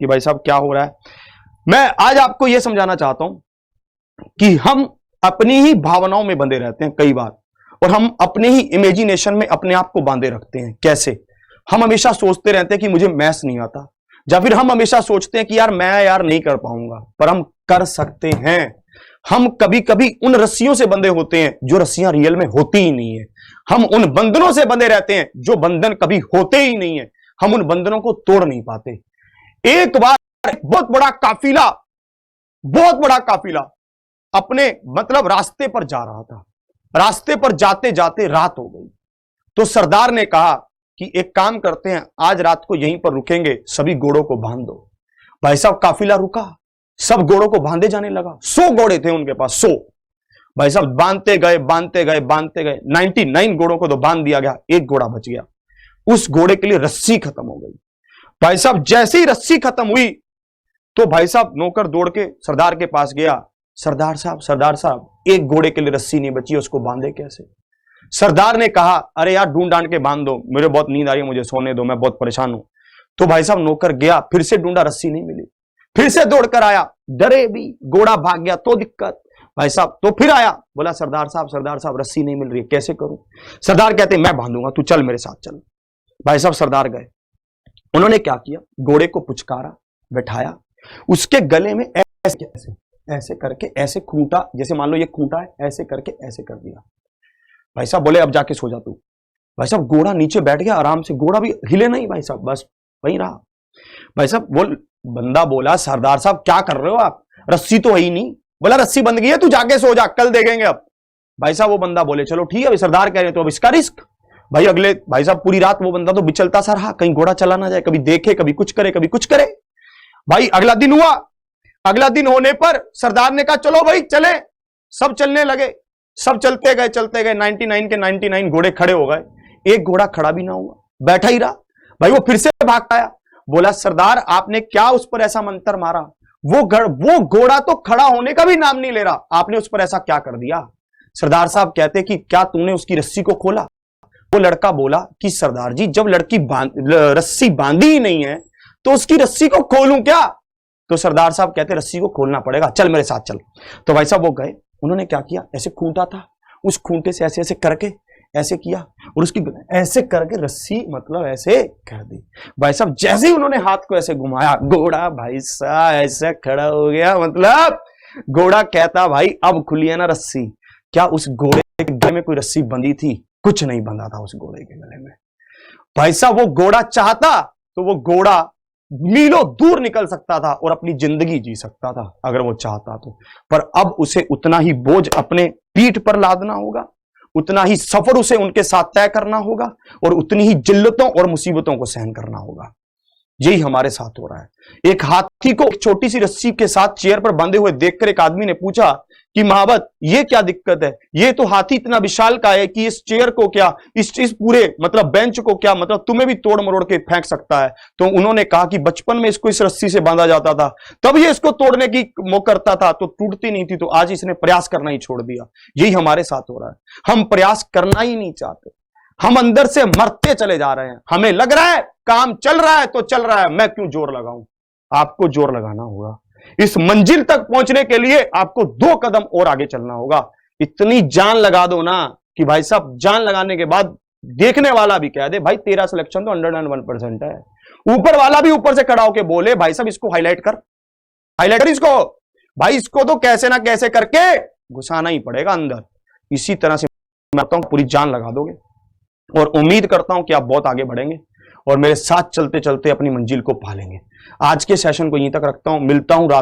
कि भाई साहब क्या हो रहा है। मैं आज आपको यह समझाना चाहता हूं कि हम अपनी ही भावनाओं में बंधे रहते हैं कई बार, और हम अपने ही इमेजिनेशन में अपने आप को बांधे रखते हैं। कैसे? हम हमेशा सोचते रहते हैं कि मुझे मैथ्स नहीं आता, या फिर हम हमेशा सोचते हैं कि मैं नहीं कर पाऊंगा, पर हम कर सकते हैं। हम कभी कभी उन रस्सियों से बंधे होते हैं जो रस्सियां रियल में होती ही नहीं है। हम उन बंधनों से बंधे रहते हैं जो बंधन कभी होते ही नहीं है। हम उन बंधनों को तोड़ नहीं पाते। एक बार एक बहुत बड़ा काफिला अपने मतलब रास्ते पर जा रहा था। रास्ते पर जाते जाते रात हो गई, तो सरदार ने कहा कि एक काम करते हैं, आज रात को यहीं पर रुकेंगे, सभी घोड़ों को बांध दो। भाई साहब काफिला रुका, सब घोड़ों को बांधे जाने लगा। 100 घोड़े थे उनके पास, 100। भाई साहब बांधते गए 99 घोड़ों को तो बांध दिया गया, एक घोड़ा बच गया। उस घोड़े के लिए रस्सी खत्म हो गई। भाई साहब जैसे ही रस्सी खत्म हुई तो भाई साहब नौकर दौड़ के सरदार के पास गया। सरदार साहब एक घोड़े के लिए रस्सी नहीं बची, उसको बांधे कैसे? सरदार ने कहा अरे यार ढूंढ ढांड के बांध दो, मुझे बहुत नींद आ रही है, मुझे सोने दो, मैं बहुत परेशान हूं। तो भाई साहब नौकर गया, फिर से ढूंढा, रस्सी नहीं मिली। फिर से दौड़कर आया, डरे भी, घोड़ा भाग गया तो दिक्कत। भाई साहब तो फिर आया, बोला सरदार साहब रस्सी नहीं मिल रही, कैसे करूं? सरदार कहते मैं बांधूंगा, तू चल मेरे साथ चल। भाई साहब सरदार गए। उन्होंने क्या किया, घोड़े को पुचकारा, बैठाया, उसके गले में ऐसे करके ऐसे खूंटा, जैसे मान लो ये खूंटा है, ऐसे करके ऐसे कर दिया। भाई साहब बोले अब जाके सो जा तू। भाई साहब घोड़ा नीचे बैठ गया आराम से, घोड़ा भी हिले नहीं भाई साहब, बस वहीं रहा। भाई साहब बंदा बोला सरदार साहब क्या कर रहे हो आप, रस्सी तो है ही नहीं। बोला रस्सी बंद गई है, तू जाके सो जा, कल देखेंगे अब। भाई साहब वो बंदा बोले चलो ठीक है, सरदार कह रहे तो अब इसका रिस्क। भाई साहब पूरी रात वो बंदा तो बिचलता सा रहा, कहीं घोड़ा चला ना जाए, कभी देखे कभी कुछ करे। भाई अगला दिन हुआ। अगला दिन होने पर सरदार ने कहा चलो भाई चले। सब चलने लगे, सब चलते गए 99 के 99 घोड़े खड़े हो गए। एक घोड़ा खड़ा भी ना हुआ, बैठा ही रहा। भाई वो फिर से भाग आया, बोला सरदार आपने क्या उस पर ऐसा मंत्र मारा, वो घोड़ा तो खड़ा होने का भी नाम नहीं ले रहा, आपने उस पर ऐसा क्या कर दिया? सरदार साहब कहते कि क्या तूने उसकी रस्सी को खोला? वो लड़का बोला कि सरदार जी जब लड़की रस्सी बांधी ही नहीं है तो उसकी रस्सी को खोलूं क्या? तो सरदार साहब कहते रस्सी को खोलना पड़ेगा, चल मेरे साथ चल। तो भाई साहब वो गए, उन्होंने क्या किया, ऐसे खूंटा था, उस खूंटे से ऐसे करके ऐसे किया, और उसकी ऐसे करके रस्सी मतलब ऐसे कर दी। भाई साहब जैसे ही उन्होंने हाथ को ऐसे घुमाया, घोड़ा भाई साहब ऐसे खड़ा हो गया। मतलब घोड़ा कहता भाई अब खुली है ना रस्सी। क्या उस घोड़े के गले में कोई रस्सी बंधी थी? कुछ नहीं बंधा था उस घोड़े के गले में। भाई साहब वो घोड़ा चाहता तो वो घोड़ा मीलों दूर निकल सकता था और अपनी जिंदगी जी सकता था अगर वो चाहता तो, पर अब उसे उतना ही बोझ अपने पीठ पर लादना होगा, उतना ही सफर उसे उनके साथ तय करना होगा, और उतनी ही जिल्लतों और मुसीबतों को सहन करना होगा। यही हमारे साथ हो रहा है। एक हाथी को एक छोटी सी रस्सी के साथ चेयर पर बंधे हुए देखकर एक आदमी ने पूछा कि महावत ये क्या दिक्कत है, ये तो हाथी इतना विशाल का है कि इस चेयर को क्या, इस पूरे मतलब बेंच को क्या मतलब तुम्हें भी तोड़ मरोड़ के फेंक सकता है। तो उन्होंने कहा कि बचपन में इसको इस रस्सी से बांधा जाता था, तब ये इसको तोड़ने की वो करता था तो टूटती नहीं थी, तो आज इसने प्रयास करना ही छोड़ दिया। यही हमारे साथ हो रहा है, हम प्रयास करना ही नहीं चाहते, हम अंदर से मरते चले जा रहे हैं। हमें लग रहा है काम चल रहा है तो चल रहा है, मैं क्यों जोर लगाऊं? आपको जोर लगाना होगा। इस मंजिल तक पहुंचने के लिए आपको 2 कदम और आगे चलना होगा। इतनी जान लगा दो ना कि भाई साहब जान लगाने के बाद देखने वाला भी कह दे भाई तेरा सिलेक्शन तो 101% है। ऊपर वाला भी ऊपर से खड़ा होकर बोले भाई साहब इसको हाईलाइट कर इसको, भाई इसको तो कैसे ना कैसे करके घुसाना ही पड़ेगा अंदर। इसी तरह से मैं कहता हूं पूरी जान लगा दोगे, और उम्मीद करता हूं कि आप बहुत आगे बढ़ेंगे और मेरे साथ चलते चलते अपनी मंजिल को पा लेंगे। आज के सेशन को यहीं तक रखता हूं, मिलता हूं रात